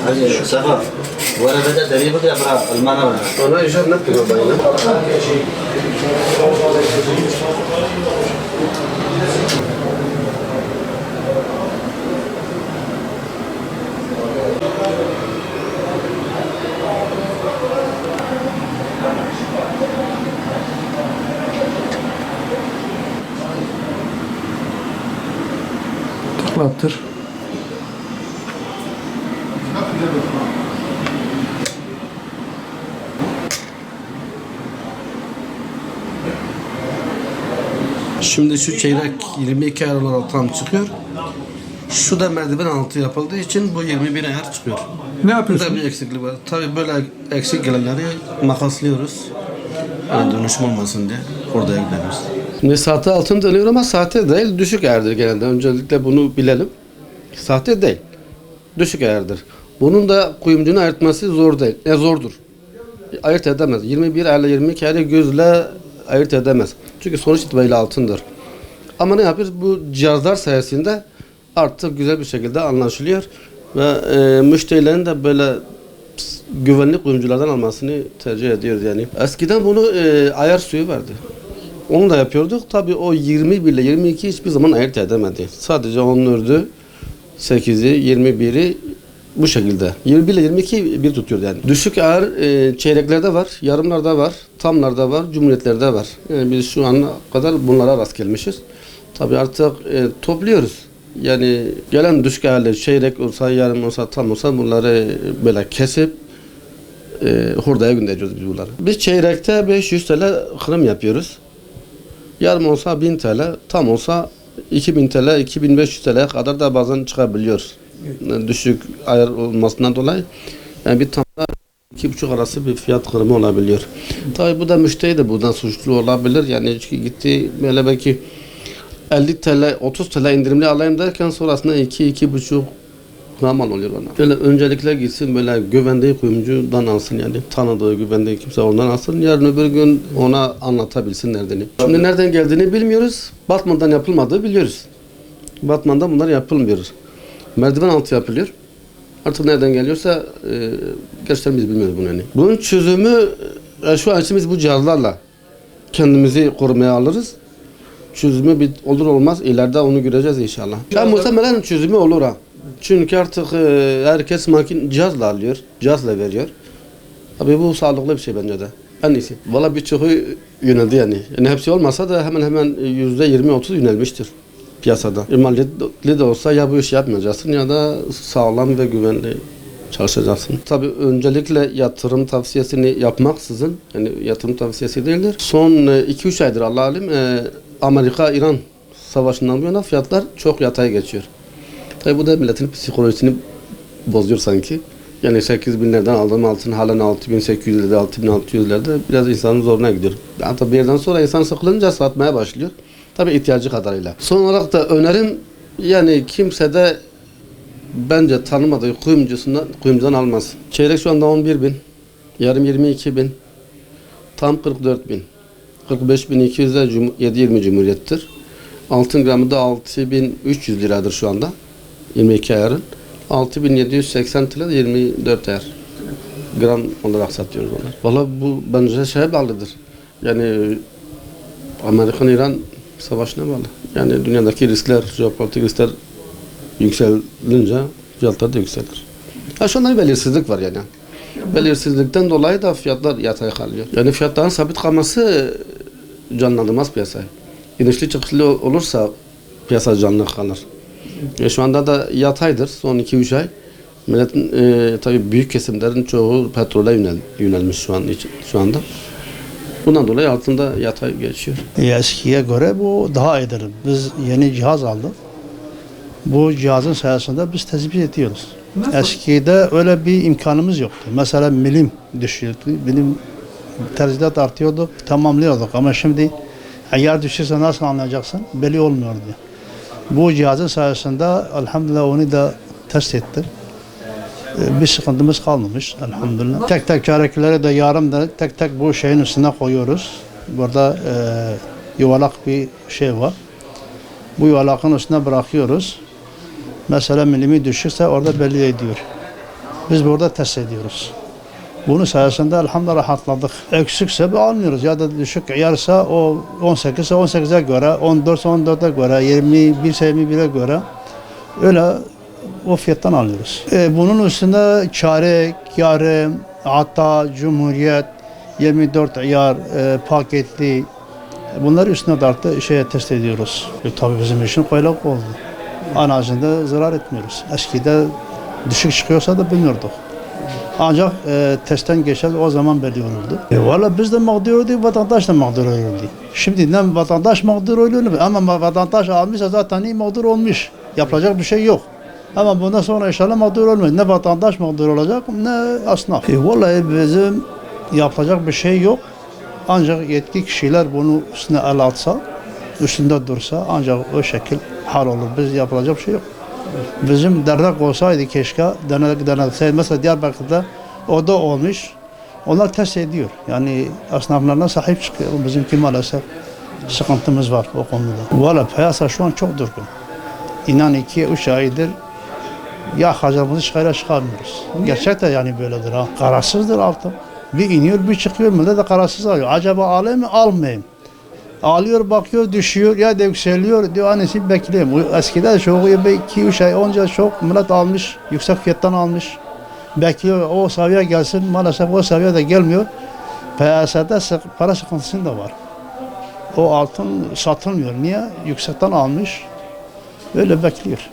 هذه سفر وأنا بدأ دريبك يا برا المانة أنا إيش نبتدي بينه Tıklattır. Şimdi şu çeyrek 22 ayar olarak tam çıkıyor. Şu da merdiven altı yapıldığı için bu 21 ayar çıkıyor. Ne Burada yapıyorsun? bir eksiklik var. Tabii böyle eksik gelenleri makaslıyoruz. Yani dönüşüm olmasın diye orada gidiyoruz. Şimdi sahte altın dönüyor ama sahte değil, düşük ayardır genelde. Öncelikle bunu bilelim. Sahte değil, düşük ayardır. Bunun da kuyumcunun ayırtması zor değil, zordur. Ayırt edemez. 21 ayarla 22 ayarla gözle ayırt edemez. Çünkü sonuç itibariyle altındır. Ama ne yapıyoruz? Bu cihazlar sayesinde artık güzel bir şekilde anlaşılıyor ve müşterilerin de böyle güvenlik kuyumculardan almasını tercih ediyoruz yani. Eskiden bunu ayar suyu vardı. Onu da yapıyorduk. Tabii o 21 ile 22 hiçbir zaman ayırt edemedi. Sadece 14'ü, 8'i, 21'i bu şekilde. 21 ile 22 bir tutuyor yani. Düşük ayar çeyreklerde var, yarımlarda var, tamlarda var, cumhuriyetlerde var. Yani biz şu ana kadar bunlara rast gelmişiz. Tabii artık topluyoruz. Yani gelen düşük ayarlı çeyrek olsa, yarım olsa, tam olsa bunları böyle kesip hurdaya gönderiyoruz biz bunları. Biz çeyrekte 500 TL kırım yapıyoruz. Yarım olsa 1000 TL, tam olsa 2000 TL, 2500 TL'ye kadar da bazen çıkabiliyor. Yani düşük ayar olmasından dolayı yani bir tamda 2,5 arası bir fiyat kırımı olabiliyor. Tabii bu da müşteri de buradan suçlu olabilir. Yani çünkü gitti böyle belki 50 TL, 30 TL indirimli alayım derken sonrasında 2-2,5 mal oluyor ona. Böyle öncelikle gitsin böyle güvendiği kuyumcudan alsın yani tanıdığı, güvendiği kimse ondan alsın. Yarın öbür gün ona anlatabilsin nereden. Şimdi nereden geldiğini bilmiyoruz. Batman'dan yapılmadığı biliyoruz. Batman'da bunlar yapılmıyor. Merdiven altı yapılıyor. Artık nereden geliyorsa gerçekten biz bilmiyoruz bunu yani. Bunun çözümü şu an için biz bu cihazlarla kendimizi korumaya alırız. Çözümü olur olmaz ileride onu göreceğiz inşallah. Ya muhtemelen çözümü olur ha. Çünkü artık herkes cihazla alıyor, cihazla veriyor. Tabii bu sağlıklı bir şey bence de. En iyisi. Valla birçoğu yöneldi yani. Yani hepsi olmasa da hemen hemen %20-30 yönelmiştir piyasada. Maliyetli de olsa ya bu işi yapmayacaksın ya da sağlam ve güvenli çalışacaksın. Tabii öncelikle yatırım tavsiyesini yapmaksızın, yani yatırım tavsiyesi değildir. Son 2-3 aydır Allah alim Amerika-İran savaşından bu yana fiyatlar çok yatay geçiyor. Tabii bu da milletin psikolojisini bozuyor sanki. Yani 8.000'lerden aldığım altın halen 6.800'lerde, 6.600'lerde biraz insanın zoruna gidiyor. Yani tabii bir yerden sonra insan sıkılınca satmaya başlıyor. Tabii ihtiyacı kadarıyla. Son olarak da önerim yani kimse de bence tanımadığı kuyumcudan almaz. Çeyrek şu anda 11.000, yarım 22.000, tam 44.000. 45.200 de 7.20 Cumhuriyet'tir. Altın gramı da 6.300 liradır şu anda. 22 ayarın. 6.780 TL de 24 ayar. Gram olarak satıyoruz onlar. Valla bu bence şeye bağlıdır. Yani Amerikan-İran savaşına bağlı. Yani dünyadaki riskler, jeopolitik riskler yükselince fiyatlar da yükselir. Şu anda bir belirsizlik var yani. Belirsizlikten dolayı da fiyatlar yatay kalıyor. Yani fiyatların sabit kalması canlandırmaz piyasayı. İnişli çıkışlı olursa piyasa canlı kalır. Şu anda da yataydır son 2-3 ay. Milletin tabii büyük kesimlerin çoğu petrole yönelmiş şu anda. Bundan dolayı altında yatay geçiyor. Eskiye göre bu daha iyidir. Biz yeni cihaz aldık. Bu cihazın sayesinde biz tespit ediyoruz. Eskide öyle bir imkanımız yoktu. Mesela milim düşüyordu. Milim terzilat artıyordu. Tamamlıyorduk ama şimdi eğer düşürse nasıl anlayacaksın? Belli olmuyordu. Bu cihazın sayesinde elhamdülillah onu da test ettik. Bir sıkıntımız kalmamış elhamdülillah. Tek tek çarekileri de yarım da tek tek bu şeyin üstüne koyuyoruz. Burada yuvarlak bir şey var. Bu yuvarlakın üstüne bırakıyoruz. Mesela milimi düşürse orada belli ediyor. Biz burada test ediyoruz. Bunun sayesinde elhamdülillah rahatladık. Eksikse bir almıyoruz ya da düşük yarsa o 18 ise 18'e göre, 14 ise 14'e göre, 21 ise 21'e göre öyle o fiyattan alıyoruz. Bunun üstünde çarek, yarım, hatta Cumhuriyet, 24 ayar, paketli bunları üstüne dartı test ediyoruz. Tabii bizim için kolaylık oldu. Anacında zarar etmiyoruz. Eskide düşük çıkıyorsa da bilmiyorduk. Ancak testten geçen o zaman belli olurdu. Valla biz de mağdur olduk, vatandaş da mağdur olurdu. Şimdi ne vatandaş mağdur oluyor ama vatandaş almışsa zaten iyi mağdur olmuş. Yapacak bir şey yok. Ama bundan sonra inşallah mağdur olmuyor. Ne vatandaş mağdur olacak ne esnaf. Vallahi bizim yapacak bir şey yok. Ancak yetki kişiler bunu üstüne el atsa, üstünde dursa ancak o şekil hal olur. Biz yapılacak bir şey yok. Bizim dernek olsaydı keşke denetseydi. Mesela Diyarbakır'da o da olmuş. Onlar test ediyor. Yani esnaflarına sahip çıkıyor. Bizimki maalesef sıkıntımız var o konuda. Valla piyasa şu an çok durgun. İnan 2-3 aydır ya harcamızı çıkarmıyoruz. Gerçekten yani böyledir ha. Kararsızdır altın. Bir iniyor bir çıkıyor. Millet de kararsız alıyor. Acaba alayım mı almayayım? Alıyor bakıyor düşüyor ya da yükseliyor diyor annesi bekleyeyim. Eskiden çok 2-3 ay önce çok millet almış yüksek fiyattan almış. Bekliyor o seviye gelsin maalesef o seviye de gelmiyor. Piyasada para sıkıntısı da var. O altın satılmıyor. Niye? Yüksekten almış. Öyle bekliyor.